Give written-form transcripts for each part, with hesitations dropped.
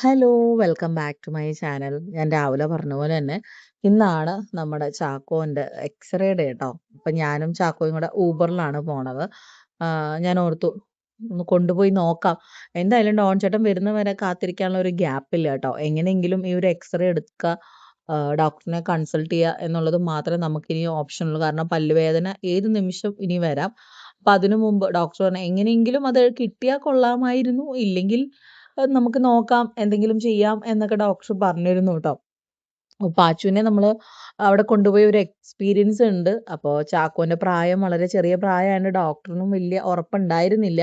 Hello, welcome back to my channel. ഞാൻ രാവിലെ പറഞ്ഞ പോലെ തന്നെ ഇന്നാണ് നമ്മുടെ ചാക്കോന്റെ എക്സ്റേ ഡേ കേട്ടോ. അപ്പൊ ഞാനും ചാക്കോയും കൂടെ ഊബറിലാണ് പോണത്. ഞാൻ ഓർത്തു ഒന്ന് കൊണ്ടുപോയി നോക്കാം. എന്തായാലും ഡോൺ ചേട്ടൻ വരുന്നവരെ കാത്തിരിക്കാനുള്ള ഒരു ഗ്യാപ്പില്ല കേട്ടോ. എങ്ങനെയെങ്കിലും ഈ ഒരു എക്സ്റേ എടുക്കുക, ഡോക്ടറിനെ കൺസൾട്ട് ചെയ്യുക എന്നുള്ളത് മാത്രമേ നമുക്കിനി ഓപ്ഷൻ ഉള്ളൂ. കാരണം പല്ലുവേദന ഏത് നിമിഷം ഇനി വരാം. അപ്പൊ അതിനു മുമ്പ് ഡോക്ടർ പറഞ്ഞു എങ്ങനെയെങ്കിലും അത് കിട്ടിയാൽ കൊള്ളാമായിരുന്നു, ഇല്ലെങ്കിൽ നമുക്ക് നോക്കാം, എന്തെങ്കിലും ചെയ്യാം എന്നൊക്കെ ഡോക്ടർ പറഞ്ഞിരുന്നു കേട്ടോ. പാച്ചുവിനെ നമ്മള് അവിടെ കൊണ്ടുപോയി ഒരു എക്സ്പീരിയൻസ് ഉണ്ട്. അപ്പോൾ ചാക്കോന്റെ പ്രായം വളരെ ചെറിയ പ്രായമായതുകൊണ്ട് ഡോക്ടറിനും വലിയ ഉറപ്പുണ്ടായിരുന്നില്ല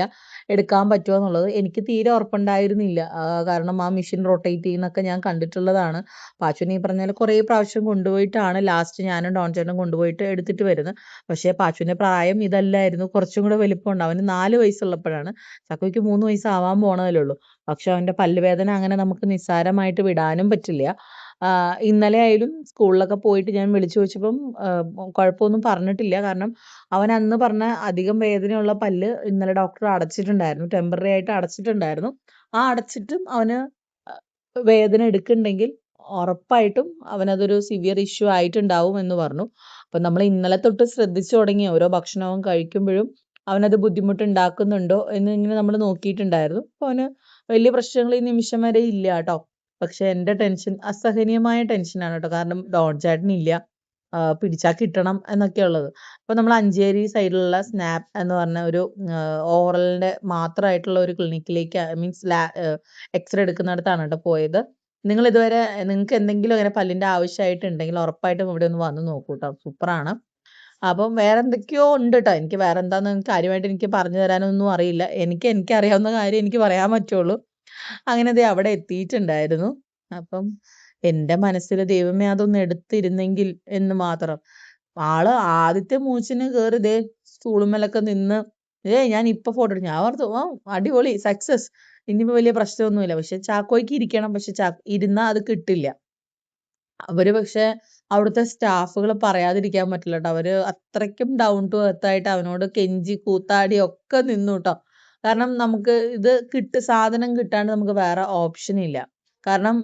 എടുക്കാൻ പറ്റുമോ എന്നുള്ളത്. എനിക്ക് തീരെ ഉറപ്പുണ്ടായിരുന്നില്ല. കാരണം ആ മെഷീൻ റൊട്ടേറ്റ് ചെയ്യുന്നൊക്കെ ഞാൻ കണ്ടിട്ടുള്ളതാണ്. പാച്ചുവിനെ ഈ പറഞ്ഞ പോലെ കുറേ പ്രാവശ്യം കൊണ്ടുപോയിട്ടാണ് ലാസ്റ്റ് ഞാനും ഡോൺ ചേട്ടനും കൊണ്ടുപോയിട്ട് എടുത്തിട്ട് വരുന്നത്. പക്ഷേ പാച്ചുവിന്റെ പ്രായം ഇതല്ലായിരുന്നു, കുറച്ചും കൂടെ വലിപ്പമുണ്ട്. അവന് 4 വയസ്സുള്ളപ്പോഴാണ്. ചാക്കോയ്ക്ക് 3 വയസ്സാവാൻ പോണതല്ലേ ഉള്ളൂ. പക്ഷെ അവന്റെ പല്ലുവേദന അങ്ങനെ നമുക്ക് നിസ്സാരമായിട്ട് വിടാനും പറ്റില്ല. ഇന്നലെ ആയാലും സ്കൂളിലൊക്കെ പോയിട്ട് ഞാൻ വിളിച്ചു ചോദിച്ചപ്പം കുഴപ്പമൊന്നും പറഞ്ഞിട്ടില്ല. കാരണം അവൻ അന്ന് പറഞ്ഞ അധികം വേദനയുള്ള പല്ല് ഇന്നലെ ഡോക്ടർ അടച്ചിട്ടുണ്ടായിരുന്നു. ടെമ്പററി ആയിട്ട് അടച്ചിട്ടുണ്ടായിരുന്നു. ആ അടച്ചിട്ടും അവന് വേദന എടുക്കുന്നുണ്ടെങ്കിൽ ഉറപ്പായിട്ടും അവനതൊരു സിവിയർ ഇഷ്യൂ ആയിട്ടുണ്ടാവും എന്ന് പറഞ്ഞു. അപ്പം നമ്മൾ ഇന്നലെ തൊട്ട് ശ്രദ്ധിച്ചു തുടങ്ങി. ഓരോ ഭക്ഷണവും കഴിക്കുമ്പോഴും അവനത് ബുദ്ധിമുട്ടുണ്ടാക്കുന്നുണ്ടോ എന്ന് ഇങ്ങനെ നമ്മൾ നോക്കിയിട്ടുണ്ടായിരുന്നു. അപ്പോൾ അവന് വലിയ പ്രശ്നങ്ങൾ ഈ നിമിഷം വരെ ഇല്ല കേട്ടോ. പക്ഷെ എൻ്റെ ടെൻഷൻ അസഹനീയമായ ടെൻഷനാണ് കേട്ടോ. കാരണം ഡോൺ ചേട്ടനില്ല, പിടിച്ചാൽ കിട്ടണം എന്നൊക്കെ ഉള്ളത്. അപ്പോൾ നമ്മൾ അഞ്ചേരി സൈഡിലുള്ള സ്നാപ്പ് എന്ന് പറഞ്ഞ ഒരു ഓറലിൻ്റെ മാത്രമായിട്ടുള്ള ഒരു ക്ലിനിക്കിലേക്ക്, മീൻസ് എക്സ്റേ എടുക്കുന്നിടത്താണ് കേട്ടോ പോയത്. നിങ്ങൾ ഇതുവരെ നിങ്ങൾക്ക് എന്തെങ്കിലും അങ്ങനെ പല്ലിൻ്റെ ആവശ്യമായിട്ടുണ്ടെങ്കിൽ ഉറപ്പായിട്ടും ഇവിടെ ഒന്ന് വന്ന് നോക്കൂ കേട്ടോ. സൂപ്പറാണ്. അപ്പം വേറെ എന്തൊക്കെയോ ഉണ്ട് കേട്ടോ. എനിക്ക് വേറെ എന്താണെന്ന് കാര്യമായിട്ട് എനിക്ക് പറഞ്ഞു തരാനൊന്നും അറിയില്ല. എനിക്കറിയാവുന്ന കാര്യം എനിക്ക് പറയാൻ പറ്റുള്ളൂ. അങ്ങനെ ദേ അവിടെ എത്തിയിട്ടുണ്ടായിരുന്നു. അപ്പം എൻ്റെ മനസ്സിൽ ദൈവമേ അതൊന്ന് എടുത്തിരുന്നെങ്കിൽ എന്ന് മാത്രം. ആള് ആദ്യത്തെ മൂച്ചിന് കേറി ദേ സ്റ്റൂളുമ്മലൊക്കെ നിന്ന് ഞാൻ ഇപ്പൊ ഫോട്ടോ എടുത്തു. ഞാൻ ഓർത്തു അടിപൊളി സക്സസ്, ഇനിയിപ്പോ വലിയ പ്രശ്നമൊന്നുമില്ല. പക്ഷെ ചാക്കോയ്ക്ക് ഇരിക്കണം, പക്ഷെ ഇരുന്നാ അത് കിട്ടില്ല. അവര് പക്ഷെ അവിടുത്തെ സ്റ്റാഫുകൾ പറയാതിരിക്കാൻ പറ്റില്ല ട്ടോ. അവര് അത്രയ്ക്കും ഡൗൺ ടു എർത്ത് ആയിട്ട് അവനോട് കെഞ്ചി കൂത്താടി ഒക്കെ നിന്നു ട്ടോ. കാരണം നമുക്ക് ഇത് സാധനം കിട്ടാണ്ട് നമുക്ക് വേറെ ഓപ്ഷൻ ഇല്ല. കാരണം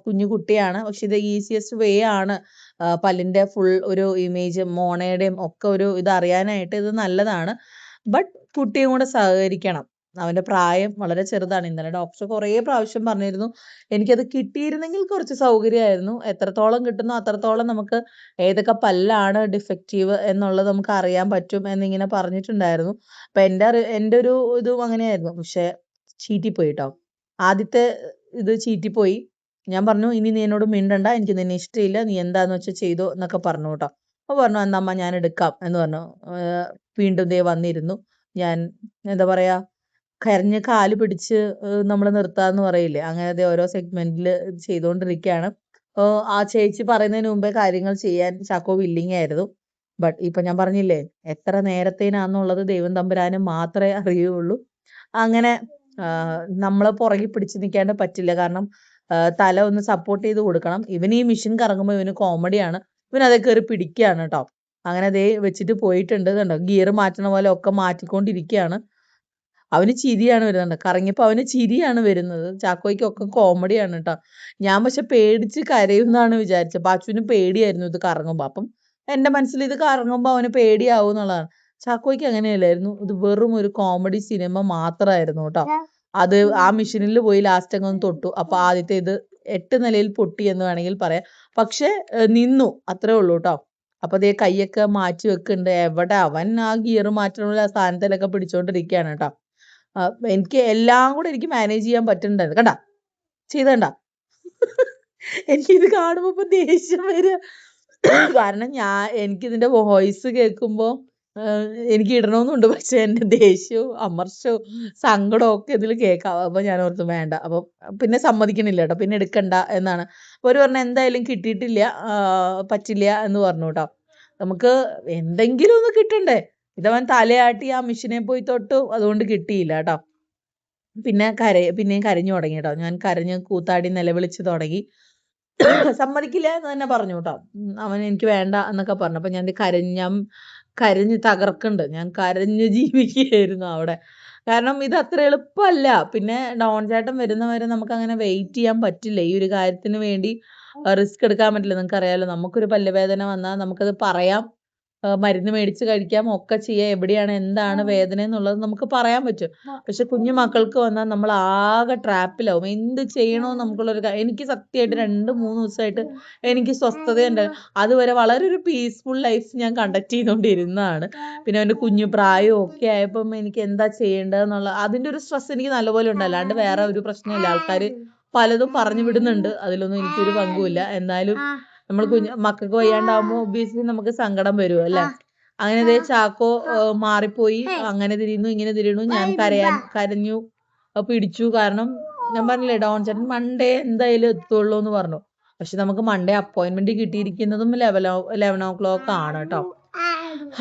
കുഞ്ഞു കുട്ടിയാണ്. പക്ഷെ ഇത് ഈസിയസ്റ്റ് വേ ആണ്. പല്ലിന്റെ ഫുൾ ഒരു ഇമേജ് മോണയുടെയും ഒക്കെ ഒരു ഇത് അറിയാനായിട്ട് ഇത് നല്ലതാണ്. ബട്ട് കുട്ടിയും കൂടെ സഹകരിക്കണം. അവന്റെ പ്രായം വളരെ ചെറുതാണ്. ഇന്നലെ ഡോക്ടർ കുറേ പ്രാവശ്യം പറഞ്ഞിരുന്നു എനിക്കത് കിട്ടിയിരുന്നെങ്കിൽ കുറച്ച് സൗകര്യമായിരുന്നു. എത്രത്തോളം കിട്ടുന്നോ അത്രത്തോളം നമുക്ക് ഏതൊക്കെ പല്ലാണ് ഡിഫെക്റ്റീവ് എന്നുള്ളത് നമുക്ക് അറിയാൻ പറ്റും എന്നിങ്ങനെ പറഞ്ഞിട്ടുണ്ടായിരുന്നു. അപ്പൊ എൻ്റെ ഒരു ഇതും അങ്ങനെയായിരുന്നു. പക്ഷെ ചീറ്റിപ്പോയി ട്ടോ. ആദ്യത്തെ ഇത് ചീറ്റിപ്പോയി. ഞാൻ പറഞ്ഞു ഇനി നീ എന്നോട് മിണ്ടണ്ട, എനിക്ക് നിന്നെ ഇഷ്ടമില്ല, നീ എന്താന്ന് വെച്ചാൽ ചെയ്തോ എന്നൊക്കെ പറഞ്ഞു കേട്ടോ. അപ്പൊ പറഞ്ഞു എന്നമ്മ ഞാൻ എടുക്കാം എന്ന് പറഞ്ഞു. വീണ്ടും ദേ വന്നിരുന്നു. ഞാൻ എന്താ പറയാ, കരഞ്ഞ് കാല് പിടിച്ച് നമ്മൾ നിർത്താന്ന് പറയില്ലേ, അങ്ങനെ ദേ ഓരോ സെഗ്മെന്റിൽ ചെയ്തുകൊണ്ടിരിക്കുകയാണ്. ആ ചേച്ചി പറയുന്നതിന് മുമ്പേ കാര്യങ്ങൾ ചെയ്യാൻ ചാക്കോ വില്ലിങ് ആയിരുന്നു. ബട്ട് ഇപ്പൊ ഞാൻ പറഞ്ഞില്ലേ, എത്ര നേരത്തേനാന്നുള്ളത് ദൈവം തമ്പുരാന് മാത്രമേ അറിയുള്ളൂ. അങ്ങനെ നമ്മള് പുറകെ പിടിച്ച് നിൽക്കാണ്ട് പറ്റില്ല. കാരണം തല ഒന്ന് സപ്പോർട്ട് ചെയ്ത് കൊടുക്കണം. ഇവന് ഈ മെഷീൻ കറങ്ങുമ്പോൾ ഇവന് കോമഡിയാണ്. ഇവൻ അതേ കയറി പിടിക്കുകയാണ് കേട്ടോ. അങ്ങനെ ദേ വെച്ചിട്ട് പോയിട്ടുണ്ട്. കണ്ടോ, ഗിയർ മാറ്റണ പോലെ ഒക്കെ മാറ്റിക്കൊണ്ടിരിക്കുകയാണ്. അവന് ചിരിയാണ് വരുന്നത്. കറങ്ങിയപ്പോൾ അവന് ചിരിയാണ് വരുന്നത്. ചാക്കോയ്ക്കൊക്കെ കോമഡിയാണ് കേട്ടോ. ഞാൻ പക്ഷെ പേടിച്ച് കരയുമെന്നാണ് വിചാരിച്ചത്. പാച്ചുവിന് പേടിയായിരുന്നു ഇത് കറങ്ങുമ്പോൾ. അപ്പം എൻ്റെ മനസ്സിൽ ഇത് കറങ്ങുമ്പോൾ അവന് പേടിയാവും എന്നുള്ളതാണ്. ചാക്കോയ്ക്ക് അങ്ങനെയല്ലായിരുന്നു. ഇത് വെറും ഒരു കോമഡി സിനിമ മാത്രമായിരുന്നു കേട്ടോ. അത് ആ മെഷീനിൽ പോയി ലാസ്റ്റ് അങ്ങ് ഒന്ന് തൊട്ടു. അപ്പൊ ആദ്യത്തെ ഇത് 8 നിലയിൽ പൊട്ടി എന്ന് വേണമെങ്കിൽ പറയാം. പക്ഷെ നിന്നു, അത്രേ ഉള്ളൂ കേട്ടോ. അപ്പൊ ദേ കൈയൊക്കെ മാറ്റി വെക്കുന്നുണ്ട്. എവിടെ അവൻ ആ ഗിയർ മാറ്റണ സ്ഥാനത്തിലൊക്കെ പിടിച്ചോണ്ടിരിക്കുകയാണ് കേട്ടോ. എനിക്ക് എല്ലാം കൂടെ എനിക്ക് മാനേജ് ചെയ്യാൻ പറ്റുന്നുണ്ടായിരുന്നു. കണ്ടാ ചെയ്ത് കണ്ടാ. എനിക്കിത് കാണുമ്പോ ഇപ്പൊ ദേഷ്യം വരിക. കാരണം എനിക്കിതിന്റെ വോയിസ് കേൾക്കുമ്പോ എനിക്ക് ഇടണമെന്നുണ്ട്. പക്ഷെ എന്റെ ദേഷ്യവും അമർഷവും സങ്കടവും ഒക്കെ ഇതിൽ കേൾക്കാം. അപ്പൊ ഞാൻ ഓർത്തു വേണ്ട. അപ്പൊ പിന്നെ സമ്മതിക്കണില്ല കേട്ടോ, പിന്നെ എടുക്കണ്ട എന്നാണ്. അപ്പൊ അവര് പറഞ്ഞു എന്തായാലും കിട്ടിയിട്ടില്ല, പറ്റില്ല എന്ന് പറഞ്ഞു കേട്ടോ. നമുക്ക് എന്തെങ്കിലും ഒന്ന് കിട്ടണ്ടേ. ഇതവൻ തലയാട്ടി ആ മെഷീനെ പോയി തൊട്ടു, അതുകൊണ്ട് കിട്ടിയില്ല കേട്ടോ. പിന്നെയും കരഞ്ഞു തുടങ്ങി കേട്ടോ. ഞാൻ കരഞ്ഞ് കൂത്താടി നിലവിളിച്ച് തുടങ്ങി. സമ്മതിക്കില്ല എന്ന് തന്നെ പറഞ്ഞു കേട്ടോ. അവൻ എനിക്ക് വേണ്ട എന്നൊക്കെ പറഞ്ഞു. അപ്പൊ ഞാൻ കരഞ്ഞ് തകർക്കുന്നുണ്ട്. ഞാൻ കരഞ്ഞ് ജീവിക്കുകയായിരുന്നു അവിടെ. കാരണം ഇത് അത്ര എളുപ്പമല്ല. പിന്നെ ഡോൺ ചേട്ടൻ വരുന്നവരെ നമുക്കങ്ങനെ വെയിറ്റ് ചെയ്യാൻ പറ്റില്ല. ഈ ഒരു കാര്യത്തിന് വേണ്ടി റിസ്ക് എടുക്കാൻ പറ്റില്ല. നിങ്ങൾക്കറിയാലോ നമുക്കൊരു പല്ലുവേദന വന്നാൽ നമുക്കത് പറയാം. മരുന്ന് മേടിച്ച് കഴിക്കാം. ഒക്കെ ചെയ്യാം. എവിടെയാണ് എന്താണ് വേദന എന്നുള്ളത് നമുക്ക് പറയാൻ പറ്റും. പക്ഷെ കുഞ്ഞു മക്കൾക്ക് വന്നാൽ നമ്മൾ ആകെ ട്രാപ്പിലാവും. എന്ത് ചെയ്യണമെന്ന് നമുക്കുള്ളൊരു എനിക്ക് സത്യമായിട്ട് 2, 3 ദിവസമായിട്ട് എനിക്ക് സ്വസ്ഥതയുണ്ട്. അതുവരെ വളരെ ഒരു പീസ്ഫുൾ ലൈഫ് ഞാൻ കണ്ടക്ട് ചെയ്തുകൊണ്ടിരുന്നതാണ്. പിന്നെ അവൻ്റെ കുഞ്ഞു പ്രായവും ഒക്കെ ആയപ്പം എനിക്ക് എന്താ ചെയ്യേണ്ടതെന്നുള്ള അതിൻ്റെ ഒരു സ്ട്രെസ് എനിക്ക് നല്ലപോലെ ഉണ്ട്. അല്ലാണ്ട് വേറെ ഒരു പ്രശ്നമില്ല. ആൾക്കാർ പലതും പറഞ്ഞു വിടുന്നുണ്ട്. അതിലൊന്നും എനിക്കൊരു പങ്കുമില്ല. എന്നാലും നമ്മൾ മക്കൾക്ക് വയ്യാണ്ടാവുമ്പോൾ ഒബ്വിയസ്ലി നമുക്ക് സങ്കടം വരും അല്ലേ? അങ്ങനെ ദേ ചാക്കോ മാറിപ്പോയി. അങ്ങനെ തിരിയുന്നു, ഇങ്ങനെ തിരിയുന്നു. ഞാൻ കരഞ്ഞു, പിടിച്ചു. കാരണം ഞാൻ പറഞ്ഞില്ലേ ഡോൺ ചേട്ടൻ മൺഡേ എന്തായാലും എത്തുള്ളൂ എന്ന് പറഞ്ഞു. പക്ഷെ നമുക്ക് മൺഡേ അപ്പോയിന്റ്മെന്റ് കിട്ടിയിരിക്കുന്നതും 11 ആണ് കേട്ടോ.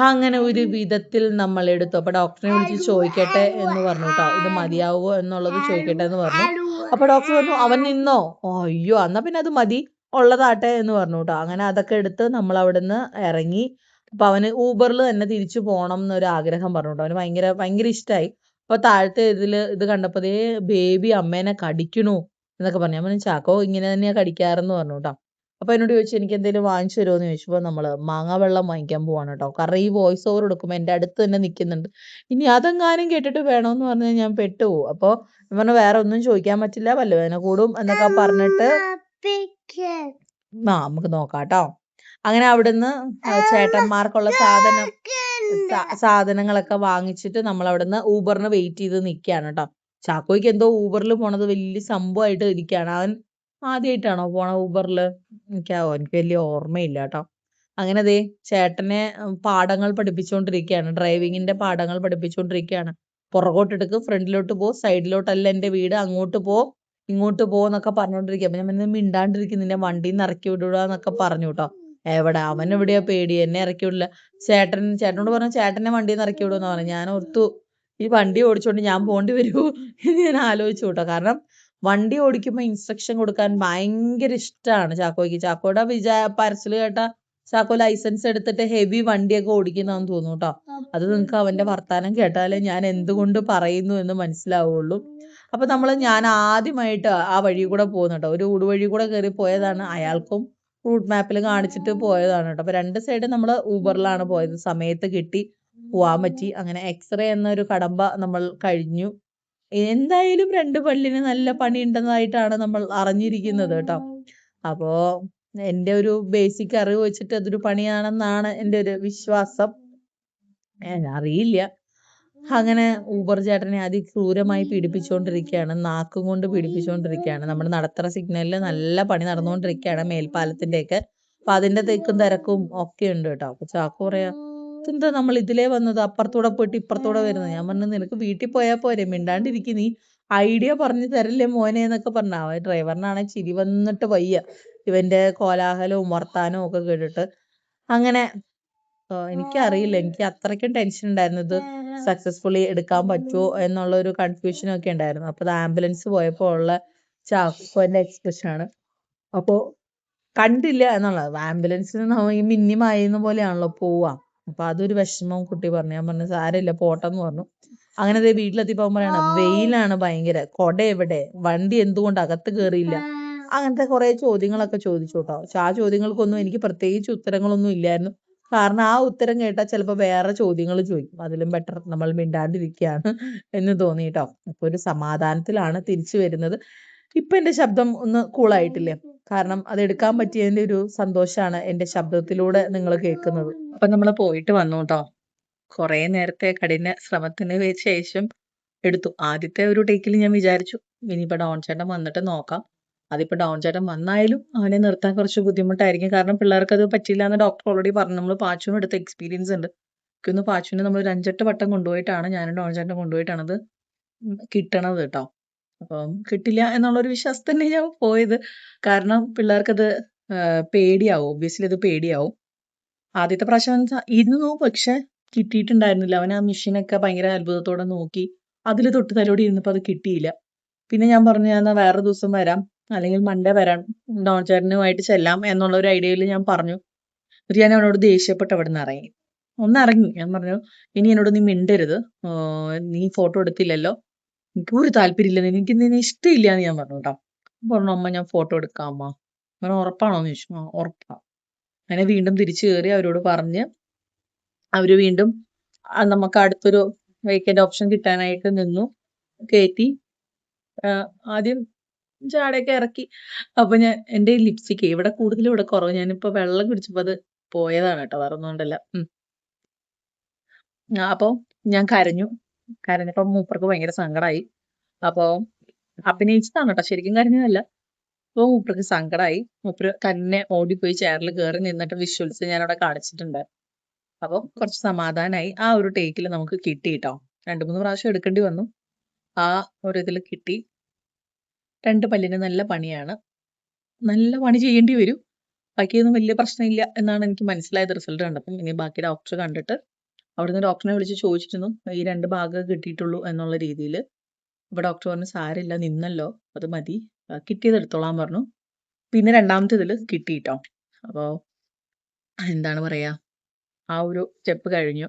അങ്ങനെ ഒരു വിധത്തിൽ നമ്മൾ എടുത്തു. അപ്പൊ ഡോക്ടറെ വിളിച്ച് ചോദിക്കട്ടെ എന്ന് പറഞ്ഞു കേട്ടോ. ഇത് മതിയാവോ എന്നുള്ളത് ചോദിക്കട്ടെ എന്ന് പറഞ്ഞു. അപ്പൊ ഡോക്ടർ പറഞ്ഞു അവൻ നിന്നോ? അയ്യോ എന്നാ പിന്നെ അത് മതി, ഉള്ളതാട്ടെ എന്ന് പറഞ്ഞു കേട്ടോ. അങ്ങനെ അതൊക്കെ എടുത്ത് നമ്മൾ അവിടുന്ന് ഇറങ്ങി. അപ്പൊ അവന് ഊബറിൽ തന്നെ തിരിച്ചു പോകണം എന്നൊരു ആഗ്രഹം പറഞ്ഞു കേട്ടോ. അവന് ഭയങ്കര ഭയങ്കര ഇഷ്ടമായി. അപ്പൊ താഴത്തെ ഇത് കണ്ടപ്പോ ബേബി അമ്മേനെ കടിക്കണു എന്നൊക്കെ പറഞ്ഞു. ഞാൻ പറഞ്ഞു ചാക്കോ ഇങ്ങനെ തന്നെയാ കടിക്കാറെന്ന് പറഞ്ഞു കേട്ടോ. അപ്പൊ എന്നോട് ചോദിച്ചു എനിക്ക് എന്തെങ്കിലും വാങ്ങിച്ചു തരുമോ എന്ന് ചോദിച്ചപ്പോൾ നമ്മള് മാങ്ങ വെള്ളം വാങ്ങിക്കാൻ പോവാണ് കേട്ടോ. കാരണം ഈ വോയിസ് ഓവർ എടുക്കുമ്പോൾ എൻ്റെ അടുത്ത് തന്നെ നിൽക്കുന്നുണ്ട്. ഇനി അതെങ്ങാനും കേട്ടിട്ട് വേണമെന്ന് പറഞ്ഞാൽ ഞാൻ പെട്ടുപോകും. അപ്പോൾ ഞാൻ പറഞ്ഞു വേറെ ഒന്നും ചോദിക്കാൻ പറ്റില്ല, പല്ലുവേദന കൂടും എന്നൊക്കെ പറഞ്ഞിട്ട് നമുക്ക് നോക്കാം കേട്ടോ. അങ്ങനെ അവിടുന്ന് ചേട്ടന്മാർക്കുള്ള സാധനങ്ങളൊക്കെ വാങ്ങിച്ചിട്ട് നമ്മൾ അവിടുന്ന് ഊബറിന് വെയിറ്റ് ചെയ്ത് നിൽക്കുകയാണ് കേട്ടോ. ചാക്കോയ്ക്ക് എന്തോ ഊബറിൽ പോണത് വലിയ സംഭവമായിട്ട് ഇരിക്കുകയാണ്. അവൻ ആദ്യമായിട്ടാണോ പോണ ഊബറിൽ? എനിക്ക് വലിയ ഓർമ്മയില്ല കേട്ടോ. അങ്ങനെ ദേ ചേട്ടനെ പാഠങ്ങൾ പഠിപ്പിച്ചുകൊണ്ടിരിക്കുകയാണ്. ഡ്രൈവിങ്ങിന്റെ പാഠങ്ങൾ പഠിപ്പിച്ചുകൊണ്ടിരിക്കുകയാണ്. പുറകോട്ടെടുക്ക്, ഫ്രണ്ടിലോട്ട് പോ, സൈഡിലോട്ടല്ല എൻ്റെ വീട്, അങ്ങോട്ട് പോ, ഇങ്ങോട്ട് പോ എന്നൊക്കെ പറഞ്ഞുകൊണ്ടിരിക്കുക. അപ്പൊ ഞാൻ പിന്നെ മിണ്ടാണ്ടിരിക്കും, നിന്നെ വണ്ടിയിൽ നിന്ന് ഇറക്കി വിടുക എന്നൊക്കെ പറഞ്ഞു കേട്ടോ. എവിടെ അവൻ എവിടെയാ പേടി, എന്നെ ഇറക്കി വിടില്ല. ചേട്ടനോട് പറഞ്ഞു ചേട്ടനെ വണ്ടിയിൽ നിന്ന് ഇറക്കി വിടുമെന്ന് പറഞ്ഞു. ഞാൻ ഓർത്തു ഈ വണ്ടി ഓടിച്ചോണ്ട് ഞാൻ പോണ്ടി വരുമോ എന്ന് ഞാൻ ആലോചിച്ചു കേട്ടോ. കാരണം വണ്ടി ഓടിക്കുമ്പോൾ ഇൻസ്ട്രക്ഷൻ കൊടുക്കാൻ ഭയങ്കര ഇഷ്ടമാണ് ചാക്കോയ്ക്ക്. ചാക്കോയുടെ പരച്ചിൽ കേട്ട ചാക്കോ ലൈസൻസ് എടുത്തിട്ട് ഹെവി വണ്ടിയൊക്കെ ഓടിക്കുന്നതെന്ന് തോന്നുന്നു കേട്ടോ. അത് നിങ്ങൾക്ക് അവന്റെ വർത്താനം കേട്ടാലേ ഞാൻ എന്തുകൊണ്ട് പറയുന്നു എന്ന് മനസ്സിലാവുള്ളൂ. അപ്പൊ ഞാൻ ആദ്യമായിട്ട് ആ വഴി കൂടെ പോകുന്നു കേട്ടോ. ഒരു ഊടുവഴി കൂടെ കയറി പോയതാണ്. അയാൾക്കും റൂട്ട് മാപ്പിൽ കാണിച്ചിട്ട് പോയതാണ് കേട്ടോ. അപ്പൊ 2 സൈഡ് നമ്മൾ ഊബറിലാണ് പോയത്. സമയത്ത് കിട്ടി, പോവാൻ പറ്റി. അങ്ങനെ എക്സ്റേ എന്നൊരു കടമ്പ നമ്മൾ കഴിഞ്ഞു. എന്തായാലും 2 പല്ലിന് നല്ല പണി ഉണ്ടെന്നതായിട്ടാണ് നമ്മൾ അറിഞ്ഞിരിക്കുന്നത് കേട്ടോ. അപ്പോ എൻ്റെ ഒരു ബേസിക് അറിവ് വെച്ചിട്ട് അതൊരു പണിയാണെന്നാണ് എൻ്റെ ഒരു വിശ്വാസം. അറിയില്ല. അങ്ങനെ ഊബർ ചേട്ടനെ അതിക്രൂരമായി പീഡിപ്പിച്ചുകൊണ്ടിരിക്കുകയാണ്. നാക്കും കൊണ്ട് പീഡിപ്പിച്ചുകൊണ്ടിരിക്കുകയാണ്. നമ്മുടെ നടത്തറ സിഗ്നലിൽ നല്ല പണി നടന്നുകൊണ്ടിരിക്കുകയാണ്, മേൽപ്പാലത്തിന്റെയൊക്കെ. അപ്പൊ അതിന്റെ തിക്കും തിരക്കും ഒക്കെ ഉണ്ട് കേട്ടോ. അപ്പൊ ചാക്കോ പറയാ ഇതെന്താ നമ്മൾ ഇതിലേ വന്നത്, അപ്പുറത്തൂടെ പോയിട്ട് ഇപ്പുറത്തൂടെ വരുന്നത്. ഞാൻ പറഞ്ഞു നിനക്ക് വീട്ടിൽ പോയാൽ പോരെ, മിണ്ടാണ്ടിരിക്കും, നീ ഐഡിയ പറഞ്ഞു തരല്ലേ മോനെ എന്നൊക്കെ പറഞ്ഞ. അവൻ ഡ്രൈവറിനാണെ ചിരി വന്നിട്ട് വയ്യ, ഇവന്റെ കോലാഹലവും വർത്താനവും ഒക്കെ കേട്ടിട്ട്. അങ്ങനെ എനിക്കറിയില്ല, എനിക്ക് അത്രയ്ക്കും ടെൻഷൻ ഉണ്ടായിരുന്നു ഇത് സക്സസ്ഫുള്ളി എടുക്കാൻ പറ്റുമോ എന്നുള്ള ഒരു കൺഫ്യൂഷനും ഒക്കെ ഉണ്ടായിരുന്നു. അപ്പൊ അത് ആംബുലൻസ് പോയപ്പോൾ ഉള്ള ചാക്കോന്റെ എക്സ്പ്രഷൻ ആണ്. അപ്പോ കണ്ടില്ല എന്നുള്ളത്. ആംബുലൻസിന് ഈ മിന്നിമായുന്ന പോലെയാണല്ലോ പോവാ. അപ്പൊ അതൊരു വിഷമം കുട്ടി പറഞ്ഞു. ഞാൻ പറഞ്ഞു സാരമില്ല പോട്ടെന്ന് പറഞ്ഞു. അങ്ങനെ വീട്ടിലെത്തിയപ്പോ പറയണം വെയിലാണ് ഭയങ്കര, കൊട എവിടെ, വണ്ടി എന്തുകൊണ്ട് അകത്ത് കയറിയില്ല, അങ്ങനത്തെ കുറെ ചോദ്യങ്ങളൊക്കെ ചോദിച്ചു കേട്ടോ. ആ ചോദ്യങ്ങൾക്കൊന്നും എനിക്ക് പ്രത്യേകിച്ച് ഉത്തരങ്ങളൊന്നും ഇല്ലായിരുന്നു. കാരണം ആ ഉത്തരം കേട്ടാൽ ചിലപ്പോൾ വേറെ ചോദ്യങ്ങൾ ചോദിക്കും. അതിലും ബെറ്റർ നമ്മൾ മിണ്ടാണ്ടിരിക്കുകയാണ് എന്ന് തോന്നി കേട്ടോ. അപ്പൊ ഒരു സമാധാനത്തിലാണ് തിരിച്ചു വരുന്നത്. ഇപ്പൊ എന്റെ ശബ്ദം ഒന്ന് കൂളായിട്ടില്ലേ? കാരണം അത് എടുക്കാൻ പറ്റിയതിന്റെ ഒരു സന്തോഷമാണ് എന്റെ ശബ്ദത്തിലൂടെ നിങ്ങൾ കേൾക്കുന്നത്. അപ്പൊ നമ്മൾ പോയിട്ട് വന്നു കേട്ടോ. കുറെ നേരത്തെ കഠിന ശ്രമത്തിന് ശേഷം എടുത്തു. ആദ്യത്തെ ഒരു ടേക്കിൽ ഞാൻ വിചാരിച്ചു ഇനിയിപ്പോ ഡോൺ ചേട്ടൻ വന്നിട്ട് നോക്കാം. അതിപ്പോ ഡോൺ ചേട്ടൻ വന്നായാലും അവനെ നിർത്താൻ കുറച്ച് ബുദ്ധിമുട്ടായിരിക്കും. കാരണം പിള്ളേർക്ക് അത് പറ്റില്ല എന്ന് ഡോക്ടർ ഓൾറെഡി പറഞ്ഞു. നമ്മൾ പാച്ചുവിന് എടുത്ത എക്സ്പീരിയൻസ് ഉണ്ട്. എനിക്കൊന്ന് പാച്ചുവിനെ നമ്മൾ ഒരു 5-8 വട്ടം കൊണ്ടുപോയിട്ടാണ്, ഞാനും ഡോൺ ചേട്ടൻ കൊണ്ടുപോയിട്ടാണ് അത് കിട്ടണത് കേട്ടോ. അപ്പം കിട്ടില്ല എന്നുള്ളൊരു വിശ്വാസം തന്നെ ഞാൻ പോയത്. കാരണം പിള്ളേർക്കത് പേടിയാവും, ഒബ്വിയസ്ലി അത് പേടിയാവും. ആദ്യത്തെ പ്രാവശ്യം ഇരുന്നു, പക്ഷെ കിട്ടിയിട്ടുണ്ടായിരുന്നില്ല. അവൻ ആ മെഷീനൊക്കെ ഭയങ്കര അത്ഭുതത്തോടെ നോക്കി അതിൽ തൊട്ട് തലോടി ഇരുന്നപ്പോൾ അത് കിട്ടിയില്ല. പിന്നെ ഞാൻ പറഞ്ഞു ഞാൻ വേറെ ദിവസം വരാം, അല്ലെങ്കിൽ മൺഡേ വരാം, ഡോൺ ചേട്ടനുമായിട്ട് ചെല്ലാം എന്നുള്ള ഒരു ഐഡിയയിൽ ഞാൻ പറഞ്ഞു. എന്നിട്ട് ഞാൻ അവനോട് ദേഷ്യപ്പെട്ട് അവിടെ നിന്ന് ഇറങ്ങി. ഒന്നിറങ്ങി. ഞാൻ പറഞ്ഞു, "ഇനി എന്നോട് നീ മിണ്ടരുത്. നീ ഫോട്ടോ എടുത്തില്ലല്ലോ. എനിക്കൊരു താല്പര്യമില്ല. എനിക്ക് നിന്നെ ഇഷ്ടമില്ലാന്ന് ഞാൻ പറഞ്ഞു ട്ടോ." പറഞ്ഞു, "അമ്മ ഞാൻ ഫോട്ടോ എടുക്കാം അമ്മ." ഞാൻ പറഞ്ഞു, "ഉറപ്പാണോന്ന്?" ചോദിച്ചു. "ആ ഉറപ്പാ." അങ്ങനെ വീണ്ടും തിരിച്ചു കയറി അവരോട് പറഞ്ഞ് അവര് വീണ്ടും നമുക്ക് അടുത്തൊരു വേക്കന്റ് ഓപ്ഷൻ കിട്ടാനായിട്ട് നിന്നു. കേറ്റി. ആദ്യം ജാടയൊക്കെ ഇറക്കി. അപ്പൊ എന്റെ ലിപ്സ്റ്റിക് ഇവിടെ കൂടുതലും ഇവിടെ കുറവ്. ഞാനിപ്പോ വെള്ളം കുടിച്ചപ്പോ അത് പോയതാണ് കേട്ടോ. വേറൊന്നും കൊണ്ടല്ല. അപ്പൊ ഞാൻ കരഞ്ഞു. കരഞ്ഞപ്പോ മൂപ്പർക്ക് ഭയങ്കര സങ്കടായി. അപ്പൊ അഭിനയിച്ചതാണ് കേട്ടോ. ശരിക്കും കരഞ്ഞതല്ല. അപ്പൊ മൂപ്പർക്ക് സങ്കടായി. മൂപ്പര് തന്നെ ഓടിപ്പോയി ചെയറിൽ കയറി നിന്നിട്ട് വിഷ്വൽസ് ഞാനവിടെ കാണിച്ചിട്ടുണ്ട്. അപ്പൊ കുറച്ച് സമാധാനായി. ആ ഒരു ടേക്കിൽ നമുക്ക് കിട്ടി ട്ടോ. 2, 3 പ്രാവശ്യം എടുക്കേണ്ടി വന്നു. ആ ഒരു ഇതില് കിട്ടി. 2 പല്ലിന് നല്ല പണിയാണ്. നല്ല പണി ചെയ്യേണ്ടി വരും. ബാക്കിയൊന്നും വലിയ പ്രശ്നമില്ല എന്നാണ് എനിക്ക് മനസ്സിലായത് റിസൾട്ട് കണ്ടപ്പം. ഇനി ബാക്കി ഡോക്ടറെ കണ്ടിട്ട് അവിടുന്ന് ഡോക്ടറിനെ വിളിച്ച് ചോദിച്ചിരുന്നു. ഈ 2 ഭാഗമേ കിട്ടിയിട്ടുള്ളൂ എന്നുള്ള രീതിയില്. അപ്പൊ ഡോക്ടർ പറഞ്ഞു, "സാരമില്ല നിന്നല്ലോ. അത് മതി. കിട്ടിയത് എടുത്തോളാൻ" പറഞ്ഞു. പിന്നെ 2ാമത്തെ ഇതില് കിട്ടി ട്ടോ. അപ്പൊ എന്താണ് പറയാ, ആ ഒരു സ്റ്റെപ്പ് കഴിഞ്ഞു.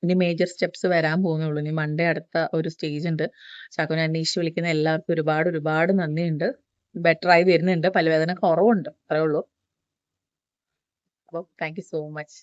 ഇനി മേജർ സ്റ്റെപ്സ് വരാൻ പോകുന്നേ ഇനി മൺഡേ അടുത്ത ഒരു സ്റ്റേജ് ഉണ്ട്. ചാക്കോനെ അന്വേഷിച്ച് വിളിക്കുന്ന എല്ലാവർക്കും ഒരുപാട് ഒരുപാട് നന്ദിയുണ്ട്. ബെറ്ററായി വരുന്നുണ്ട്. പല്ലുവേദന കുറവുണ്ട്. അത്രേ ഉള്ളൂ. അപ്പോൾ താങ്ക് യു സോ മച്ച്.